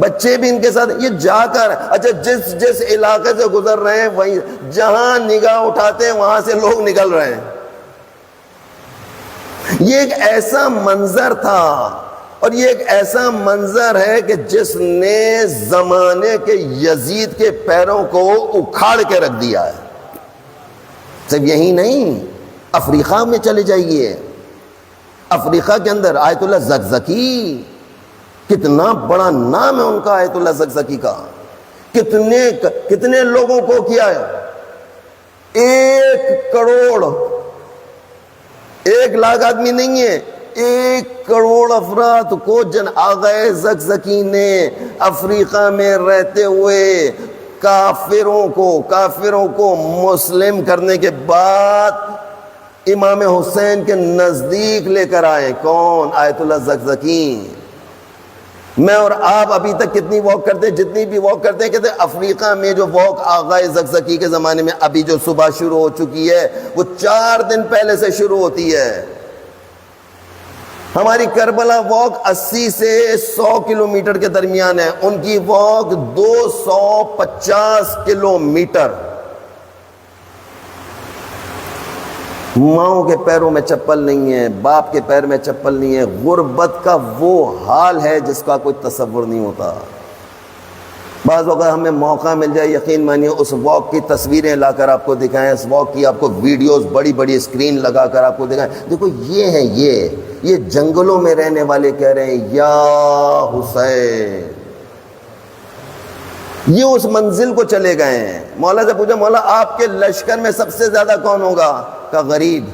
بچے بھی ان کے ساتھ. یہ جا کر اچھا جس علاقے سے گزر رہے ہیں وہیں جہاں نگاہ اٹھاتے ہیں وہاں سے لوگ نکل رہے ہیں. یہ ایک ایسا منظر تھا، اور یہ ایک ایسا منظر ہے کہ جس نے زمانے کے یزید کے پیروں کو اکھاڑ کے رکھ دیا ہے. صرف یہی نہیں، افریقہ میں چلے جائیے، افریقہ کے اندر آیت اللہ زکزکی، کتنا بڑا نام ہے ان کا آیت اللہ زکزکی کا. کتنے لوگوں کو کیا ہے؟ 1 کروڑ، 1 لاکھ آدمی نہیں ہے، 1 کروڑ افراد کو آغا زکزکی نے افریقہ میں رہتے ہوئے کافروں کو مسلم کرنے کے بعد امام حسین کے نزدیک لے کر آئے. کون؟ آیت اللہ زکزکی. میں اور آپ ابھی تک کتنی واک کرتے ہیں؟ جتنی بھی واک کرتے ہیں، کہتے ہیں افریقہ میں جو واک آغا زکزکی کے زمانے میں ابھی جو صبح شروع ہو چکی ہے وہ 4 دن پہلے سے شروع ہوتی ہے. ہماری کربلا واک 80 سے 100 کلومیٹر کے درمیان ہے، ان کی واک 250 کلومیٹر. ماؤں کے پیروں میں چپل نہیں ہے، باپ کے پیر میں چپل نہیں ہے. غربت کا وہ حال ہے جس کا کوئی تصور نہیں ہوتا. بعض اوقات ہمیں موقع مل جائے، یقین مانیے اس واک کی تصویریں لا کر آپ کو دکھائیں، اس واک کی آپ کو ویڈیوز بڑی بڑی اسکرین لگا کر آپ کو دکھائیں، دیکھو یہ ہیں، یہ جنگلوں میں رہنے والے کہہ رہے ہیں یا حسین، یہ اس منزل کو چلے گئے ہیں۔ مولا سے پوچھا مولا آپ کے لشکر میں سب سے زیادہ کون ہوگا؟ کہا غریب۔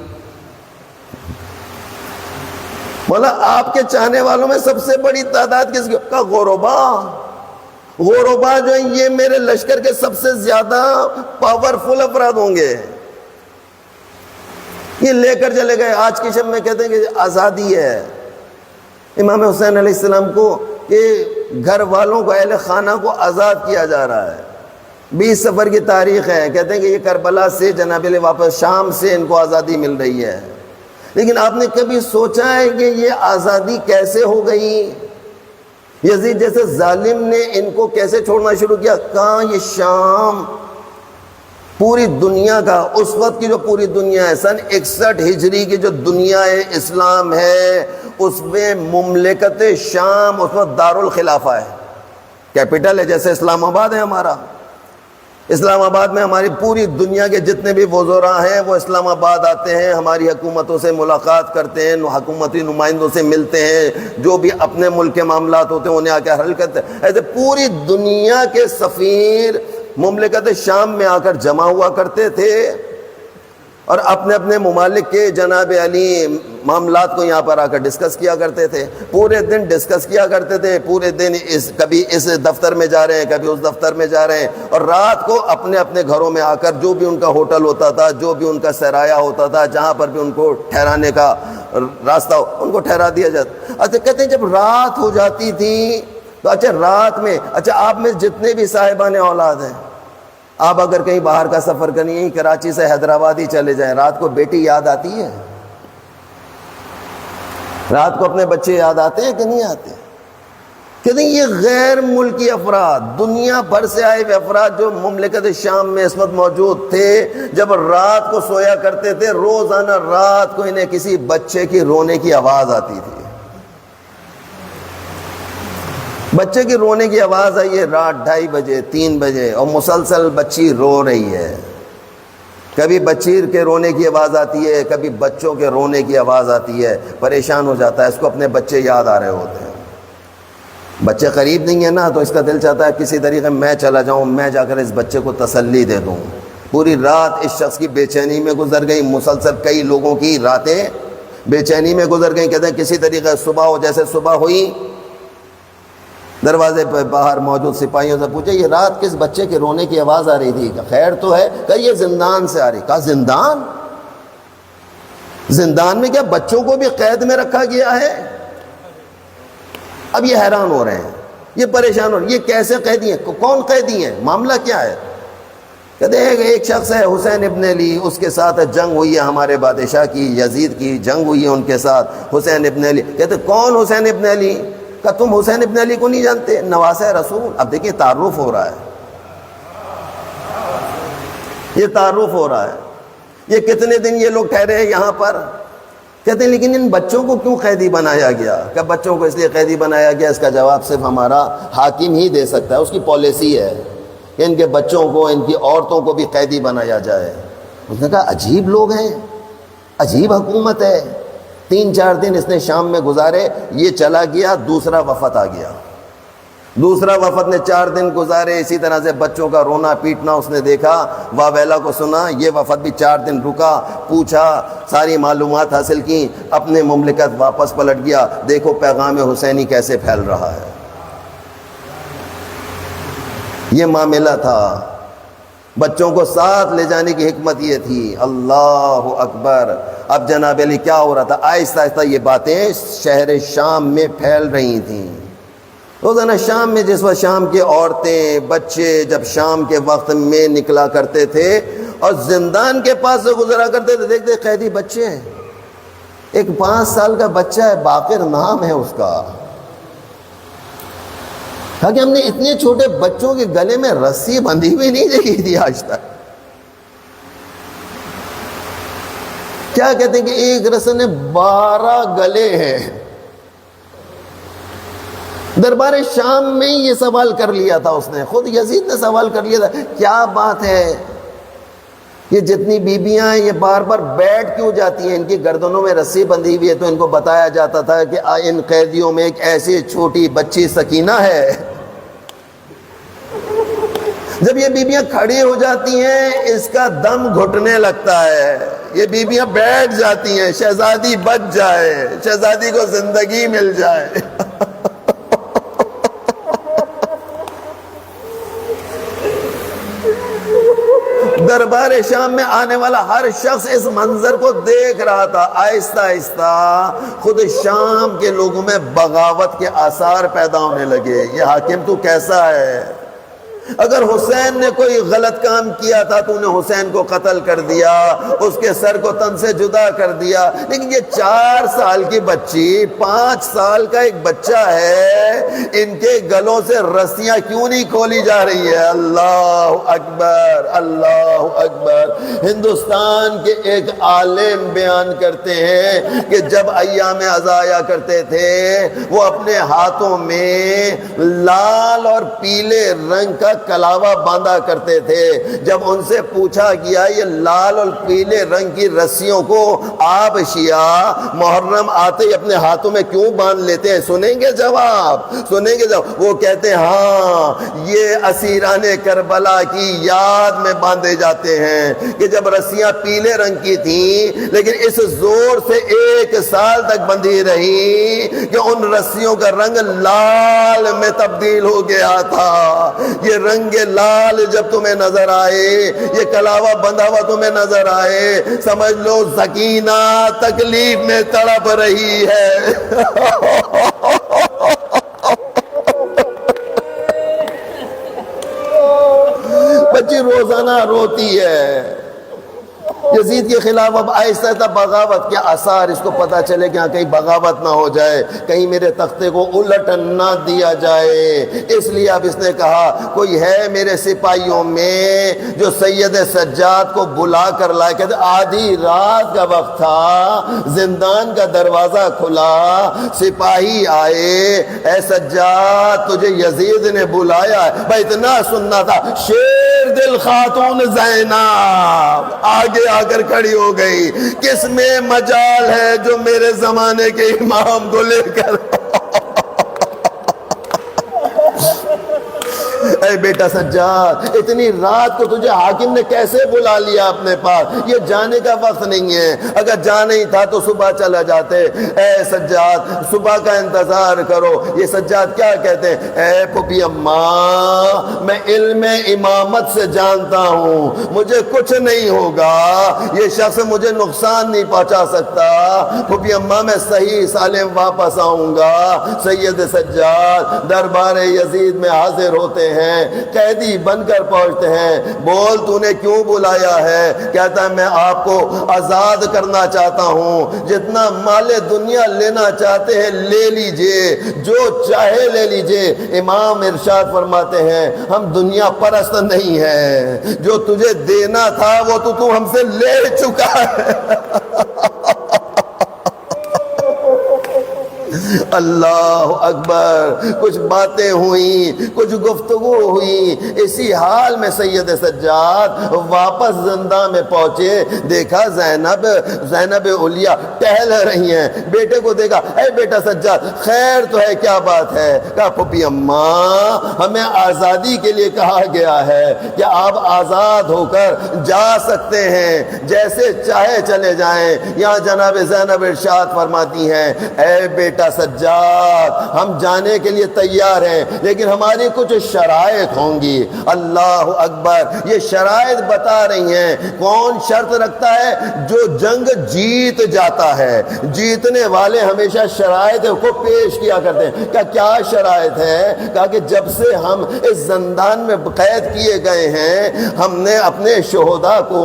مولا آپ کے چاہنے والوں میں سب سے بڑی تعداد کس کی؟ کہا غربا۔ غربا جو ہیں یہ میرے لشکر کے سب سے زیادہ پاورفل افراد ہوں گے، یہ لے کر چلے گئے۔ آج کی شب میں کہتے ہیں کہ آزادی ہے، امام حسین علیہ السلام کو کہ گھر والوں کو، اہل خانہ کو آزاد کیا جا رہا ہے۔ 20 صفر کی تاریخ ہے، کہتے ہیں کہ یہ کربلا سے جناب علی واپس شام سے ان کو آزادی مل رہی ہے، لیکن آپ نے کبھی سوچا ہے کہ یہ آزادی کیسے ہو گئی؟ یزید جیسے ظالم نے ان کو کیسے چھوڑنا شروع کیا؟ کہاں یہ شام پوری دنیا کا، اس وقت کی جو پوری دنیا ہے، سن 61 ہجری کی جو دنیا اسلام ہے، اس میں مملکت شام اس وقت دارالخلافہ ہے، کیپٹل ہے، جیسے اسلام آباد ہے ہمارا۔ اسلام آباد میں ہماری پوری دنیا کے جتنے بھی وزراء ہیں وہ اسلام آباد آتے ہیں، ہماری حکومتوں سے ملاقات کرتے ہیں، حکومتی نمائندوں سے ملتے ہیں، جو بھی اپنے ملک کے معاملات ہوتے ہیں انہیں آ کے حل کرتے ہیں۔ ایسے پوری دنیا کے سفیر مملکت شام میں آ کر جمع ہوا کرتے تھے اور اپنے اپنے ممالک کے جناب علی معاملات کو یہاں پر آ کر ڈسکس کیا کرتے تھے، پورے دن ڈسکس کیا کرتے تھے، پورے دن کبھی اس دفتر میں جا رہے ہیں، کبھی اس دفتر میں جا رہے ہیں، اور رات کو اپنے اپنے گھروں میں آ کر جو بھی ان کا ہوٹل ہوتا تھا، جو بھی ان کا سرایہ ہوتا تھا، جہاں پر بھی ان کو ٹھہرانے کا راستہ ہو ان کو ٹھہرا دیا جاتا۔ اچھا کہتے ہیں جب رات ہو جاتی تھی تو اچھا رات میں، اچھا آپ میں جتنے بھی صاحبان اولاد ہیں، آپ اگر کہیں باہر کا سفر کریں، کراچی سے حیدرآباد ہی چلے جائیں، رات کو بیٹی یاد آتی ہے؟ رات کو اپنے بچے یاد آتے ہیں کہ نہیں آتے؟ کہتے ہیں یہ غیر ملکی افراد، دنیا بھر سے آئے ہوئے افراد جو مملکت شام میں اس وقت موجود تھے، جب رات کو سویا کرتے تھے، روزانہ رات کو انہیں کسی بچے کی رونے کی آواز آتی تھی۔ بچے کی رونے کی آواز آئی ہے رات 2:30 بجے 3 بجے، اور مسلسل بچی رو رہی ہے۔ کبھی بچی کے رونے کی آواز آتی ہے، کبھی بچوں کے رونے کی آواز آتی ہے، پریشان ہو جاتا ہے، اس کو اپنے بچے یاد آ رہے ہوتے ہیں۔ بچے قریب نہیں ہیں نا، تو اس کا دل چاہتا ہے کسی طریقے میں چلا جاؤں، میں جا کر اس بچے کو تسلی دے دوں۔ پوری رات اس شخص کی بے چینی میں گزر گئی، مسلسل کئی لوگوں کی راتیں بے چینی میں گزر گئیں۔ کہتے ہیں کسی طریقے صبح ہو، جیسے صبح ہوئی، دروازے پہ باہر موجود سپاہیوں سے پوچھا یہ رات کس بچے کے رونے کی آواز آ رہی تھی؟ کہ خیر تو ہے؟ کہ یہ زندان سے آ رہی۔ کہا زندان؟ زندان میں کیا بچوں کو بھی قید میں رکھا گیا ہے؟ اب یہ حیران ہو رہے ہیں، یہ پریشان ہو رہے ہیں، یہ کیسے قیدی ہیں؟ کون قیدی ہیں؟ معاملہ کیا ہے؟ کہتے ہیں ایک شخص ہے حسین ابن علی، اس کے ساتھ جنگ ہوئی ہے ہمارے بادشاہ کی، یزید کی جنگ ہوئی ہے ان کے ساتھ، حسین ابن علی۔ کہتے کون حسین ابن علی؟ کہ تم حسین ابن علی کو نہیں جانتے؟ نواسہ رسول۔ اب دیکھیں تعارف ہو رہا ہے، یہ تعارف ہو رہا ہے۔ یہ کتنے دن یہ لوگ ٹھہرے ہیں یہاں پر؟ کہتے ہیں لیکن ان بچوں کو کیوں قیدی بنایا گیا؟ کہ بچوں کو اس لیے قیدی بنایا گیا، اس کا جواب صرف ہمارا حاکم ہی دے سکتا ہے، اس کی پالیسی ہے کہ ان کے بچوں کو، ان کی عورتوں کو بھی قیدی بنایا جائے۔ اس نے کہا عجیب لوگ ہیں، عجیب حکومت ہے۔ 3-4 دن اس نے شام میں گزارے، یہ چلا گیا، دوسرا وفد آ گیا، دوسرا وفد نے 4 دن گزارے، اسی طرح سے بچوں کا رونا پیٹنا اس نے دیکھا، واویلا کو سنا، یہ وفد بھی 4 دن رکا، پوچھا، ساری معلومات حاصل کی، اپنے مملکت واپس پلٹ گیا۔ دیکھو پیغام حسینی کیسے پھیل رہا ہے۔ یہ معاملہ تھا، بچوں کو ساتھ لے جانے کی حکمت یہ تھی۔ اللہ اکبر۔ اب جناب علی کیا ہو رہا تھا؟ آہستہ آہستہ یہ باتیں شہر شام میں پھیل رہی تھیں۔ روزانہ شام میں، جس وقت شام کی عورتیں بچے جب شام کے وقت میں نکلا کرتے تھے اور زندان کے پاس سے گزرا کرتے تھے، دیکھتے قیدی بچے ہیں، ایک 5 سال کا بچہ ہے، باقر نام ہے اس کا۔ کہا کہ ہم نے اتنے چھوٹے بچوں کے گلے میں رسی بندھی ہوئی نہیں دیکھی تھی آج تک۔ کیا کہتے ہیں کہ ایک رسی نے 12 گلے ہیں، دربار شام میں یہ سوال کر لیا تھا اس نے، خود یزید نے سوال کر لیا تھا، کیا بات ہے یہ جتنی بیبیاں یہ بار بار بیٹھ کیوں جاتی ہیں؟ ان کی گردنوں میں رسی بندھی ہوئی ہے۔ تو ان کو بتایا جاتا تھا کہ ان قیدیوں میں ایک ایسی چھوٹی بچی سکینہ ہے۔ جب یہ بیبیاں کھڑی ہو جاتی ہیں اس کا دم گھٹنے لگتا ہے، یہ بیبیاں بیٹھ جاتی ہیں، شہزادی بچ جائے، شہزادی کو زندگی مل جائے۔ دربار شام میں آنے والا ہر شخص اس منظر کو دیکھ رہا تھا۔ آہستہ آہستہ خود شام کے لوگوں میں بغاوت کے آثار پیدا ہونے لگے۔ یہ حاکم تو کیسا ہے؟ اگر حسین نے کوئی غلط کام کیا تھا تو انہیں حسین کو قتل کر دیا، اس کے سر کو تن سے جدا کر دیا، لیکن یہ 4 سال کی بچی، 5 سال کا ایک بچہ ہے، ان کے گلوں سے رسیاں کیوں نہیں کھولی جا رہی ہے؟ اللہ اکبر، اللہ اکبر۔ ہندوستان کے ایک عالم بیان کرتے ہیں کہ جب ایام عزایا کرتے تھے وہ اپنے ہاتھوں میں لال اور پیلے رنگ کا کلاوہ باندھا کرتے تھے۔ جب ان سے پوچھا گیا یہ لال اور پیلے رنگ کی رسیوں کو آپ شیعہ محرم آتے ہی اپنے ہاتھوں میں کیوں باندھ لیتے ہیں؟ سنیں گے جواب، سنیں گے جواب۔ وہ کہتے ہیں ہاں یہ اسیران کربلا کی یاد میں باندھے جاتے ہیں کہ جب رسیاں پیلے رنگ کی تھیں لیکن اس زور سے 1 سال تک بندھی رہی کہ ان رسیوں کا رنگ لال میں تبدیل ہو گیا تھا۔ یہ رنگ لال جب تمہیں نظر آئے، یہ کلاوہ بندھا ہوا تمہیں نظر آئے، سمجھ لو سکینہ تکلیف میں تڑپ رہی ہے۔ بچی روزانہ روتی ہے۔ یزید کے خلاف اب آہستہ آہستہ بغاوت کے آثار، اس کو پتا چلے کہ ہاں کہیں بغاوت نہ ہو جائے، کہیں میرے تختے کو الٹ نہ دیا جائے، اس لیے اب اس نے کہا کوئی ہے میرے سپاہیوں میں جو سید سجاد کو بلا کر لائے؟ کہتے آدھی رات کا وقت تھا، زندان کا دروازہ کھلا، سپاہی آئے، اے سجاد تجھے یزید نے بلایا ہے۔ بھائی اتنا سننا تھا، شیر دل خاتون زینب آگے آ کر کھڑی ہو گئی، کس میں مجال ہے جو میرے زمانے کے امام کو لے کر اے بیٹا سجاد اتنی رات کو تجھے حاکم نے کیسے بلا لیا اپنے پاس؟ یہ جانے کا وقت نہیں ہے، اگر جانا ہی تھا تو صبح چلا جاتے۔ اے سجاد صبح کا انتظار کرو۔ یہ سجاد کیا کہتے ہیں؟ اے پھوپھی اماں میں علم امامت سے جانتا ہوں، مجھے کچھ نہیں ہوگا، یہ شخص مجھے نقصان نہیں پہنچا سکتا، پھوپھی اماں میں صحیح سالم واپس آؤں گا۔ سید سجاد دربار یزید میں حاضر ہوتے ہیں، قیدی بن کر پہنچتے ہیں۔ بول تو نے کیوں بلایا ہے؟ کہتا ہے میں آپ کو آزاد کرنا چاہتا ہوں، جتنا مال دنیا لینا چاہتے ہیں لے لیجئے، جو چاہے لے لیجئے۔ امام ارشاد فرماتے ہیں ہم دنیا پرست نہیں ہیں، جو تجھے دینا تھا وہ تو ہم سے لے چکا ہے۔ اللہ اکبر۔ کچھ باتیں ہوئیں، کچھ گفتگو ہوئی، اسی حال میں سید سجاد واپس زندان میں پہنچے، دیکھا زینب اولیاء ٹہل رہی ہیں، بیٹے کو دیکھا، اے بیٹا سجاد خیر تو ہے، کیا بات ہے؟ کہا پھوپھی اماں ہمیں آزادی کے لیے کہا گیا ہے کہ آپ آزاد ہو کر جا سکتے ہیں، جیسے چاہے چلے جائیں۔ یہاں جناب زینب ارشاد فرماتی ہیں اے بیٹا سجاد ہم جانے کے لیے تیار ہیں لیکن ہماری کچھ شرائط ہوں گی۔ اللہ اکبر۔ یہ شرائط بتا رہی ہیں کون شرط رکھتا ہے؟ جو جنگ جیت جاتا ہے، جیتنے والے ہمیشہ شرائط کو پیش کیا کرتے ہیں۔ کیا شرائط ہے؟ کہا کہ جب سے ہم اس زندان میں قید کیے گئے ہیں ہم نے اپنے شہداء کو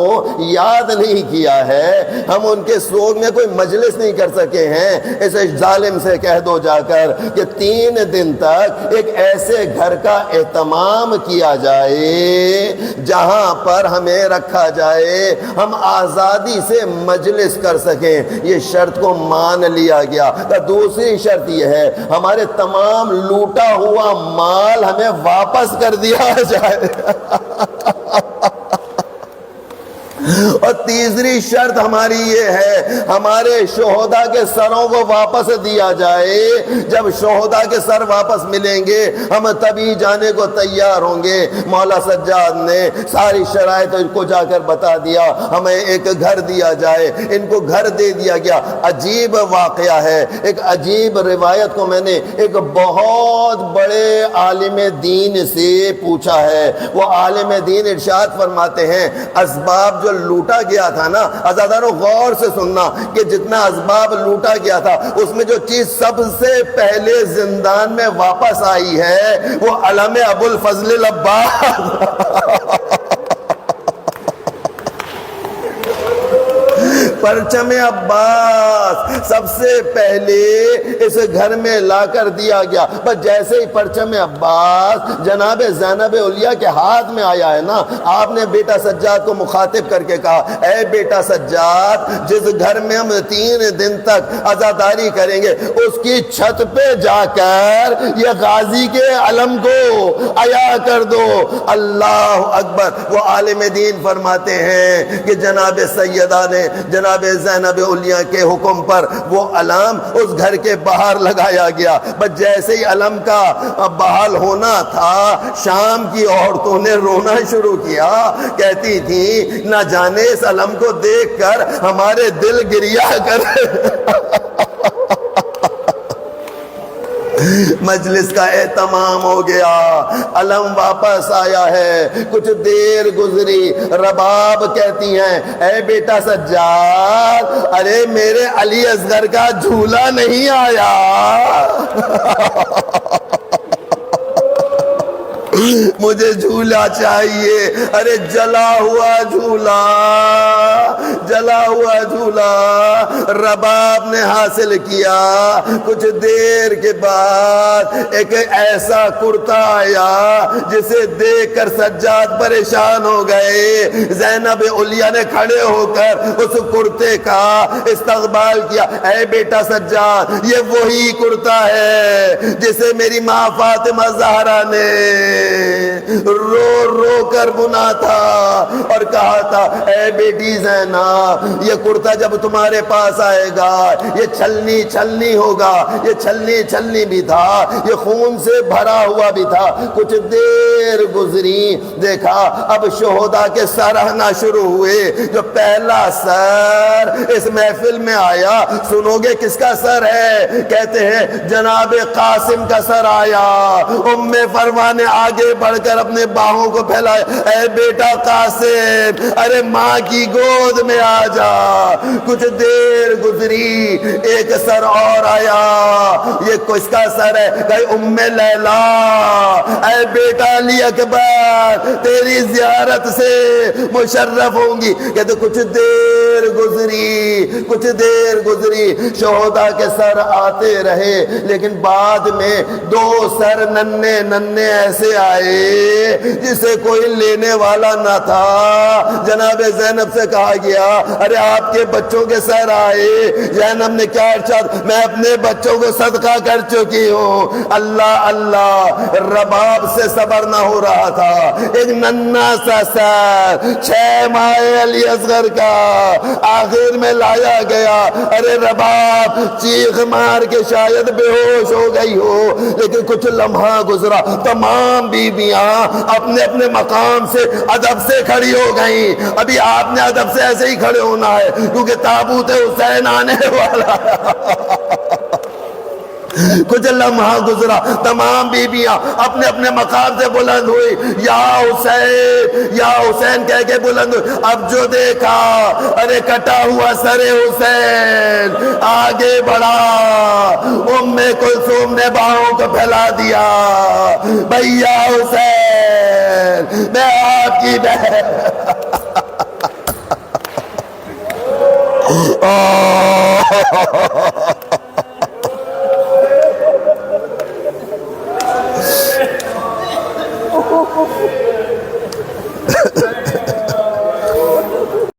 یاد نہیں کیا ہے، ہم ان کے سوگ میں کوئی مجلس نہیں کر سکے ہیں، اس ظالم سے کہہ دو جا کر کہ 3 دن تک ایک ایسے گھر کا اہتمام کیا جائے جہاں پر ہمیں رکھا جائے، ہم آزادی سے مجلس کر سکیں۔ یہ شرط کو مان لیا گیا۔ دوسری شرط یہ ہے ہمارے تمام لوٹا ہوا مال ہمیں واپس کر دیا جائے، اور تیسری شرط ہماری یہ ہے ہمارے شہداء کے سروں کو واپس دیا جائے۔ جب شہداء کے سر واپس ملیں گے ہم تبھی جانے کو تیار ہوں گے۔ مولا سجاد نے ساری شرائط ان کو جا کر بتا دیا، ہمیں ایک گھر دیا جائے، ان کو گھر دے دیا گیا۔ عجیب واقعہ ہے، ایک عجیب روایت کو میں نے ایک بہت بڑے عالم دین سے پوچھا ہے۔ وہ عالم دین ارشاد فرماتے ہیں اسباب جو لوٹا گیا تھا نا، عزادارو غور سے سننا کہ جتنا اسباب لوٹا گیا تھا اس میں جو چیز سب سے پہلے زندان میں واپس آئی ہے وہ علم ابو الفضل العباس، پرچم عباس سب سے پہلے اس گھر میں لا کر دیا گیا۔ بس جیسے ہی پرچم عباس جناب زینب علیہ کے ہاتھ میں آیا ہے نا، آپ نے بیٹا سجاد کو مخاطب کر کے کہا اے بیٹا سجاد، جس گھر میں ہم 3 دن تک عزاداری کریں گے اس کی چھت پہ جا کر یہ غازی کے علم کو عیا کر دو۔ اللہ اکبر۔ وہ عالم دین فرماتے ہیں کہ جناب سیدہ نے جناب زینب علیہ کے حکم پر وہ علم اس گھر کے باہر لگایا گیا۔ بس جیسے ہی علم کا بحال ہونا تھا شام کی عورتوں نے رونا شروع کیا، کہتی تھی نہ جانے اس علم کو دیکھ کر ہمارے دل گریا کر۔ مجلس کا اہتمام ہو گیا، علم واپس آیا ہے۔ کچھ دیر گزری، رباب کہتی ہیں اے بیٹا سجاد، ارے میرے علی اصغر کا جھولا نہیں آیا۔ مجھے جھولا چاہیے۔ ارے جلا ہوا جھولا، جلا ہوا جھولا رباب نے حاصل کیا۔ کچھ دیر کے بعد ایک ایسا کرتا آیا جسے دیکھ کر سجاد پریشان ہو گئے۔ زینب علیہ نے کھڑے ہو کر اس کرتے کا استقبال کیا۔ اے بیٹا سجاد، یہ وہی کرتا ہے جسے میری ماں فاطمہ زہرا نے رو رو کر بنا تھا اور کہا تھا اے بیٹی زینب، یہ کرتا جب تمہارے پاس آئے گا یہ چھلنی چھلنی ہوگا۔ یہ چھلنی چھلنی بھی تھا، یہ خون سے بھرا ہوا بھی تھا۔ کچھ دیر گزری، دیکھا اب شہداء کے سر آنا شروع ہوئے۔ جو پہلا سر اس محفل میں آیا، سنو گے کس کا سر ہے؟ کہتے ہیں جناب قاسم کا سر آیا۔ ام فروا نے آگے بڑھ کر اپنے باہوں کو پھیلایا، اے بیٹا قاسم، ارے ماں کی گود میں آ جا۔ کچھ دیر گزری، ایک سر اور آیا۔ یہ کس کا سر ہے؟ کہ ام لیلا، اے بیٹا علی اکبر، تیری زیارت سے مشرف ہوں گی۔ کہتے کچھ دیر گزری، کچھ دیر گزری، شہداء کے سر آتے رہے، لیکن بعد میں 2 سر ننھے ننھے ایسے آئے جسے کوئی لینے والا نہ تھا۔ جناب زینب سے کہا گیا ارے آپ کے بچوں کے سر آئے۔ زینب نے کیا ارشاد؟ میں اپنے بچوں کو صدقہ کر چکی ہوں۔ اللہ اللہ، رباب سے صبر نہ ہو رہا تھا۔ ایک ننھا سا سر 6 ماہ علی اصغر کا آخر میں لایا گیا۔ ارے رباب چیخ مار کے شاید بے ہوش ہو گئی ہو، لیکن کچھ لمحہ گزرا، تمام بیویاں اپنے اپنے مقام سے ادب سے کھڑی ہو گئیں۔ ابھی آپ نے ادب سے ایسے ہی کھڑے ہونا ہے کیونکہ تابوت حسین آنے والا ہے۔ کچھ لمحہ گزرا، تمام بیویاں اپنے اپنے مقام سے بلند ہوئی، یا حسین یا حسین کہہ کے بلند ہوئی۔ اب جو دیکھا ارے کٹا ہوا سر حسین آگے بڑھا۔ ام کلثوم نے باہوں کو پھیلا دیا، بھیا حسین میں آپ کی بہن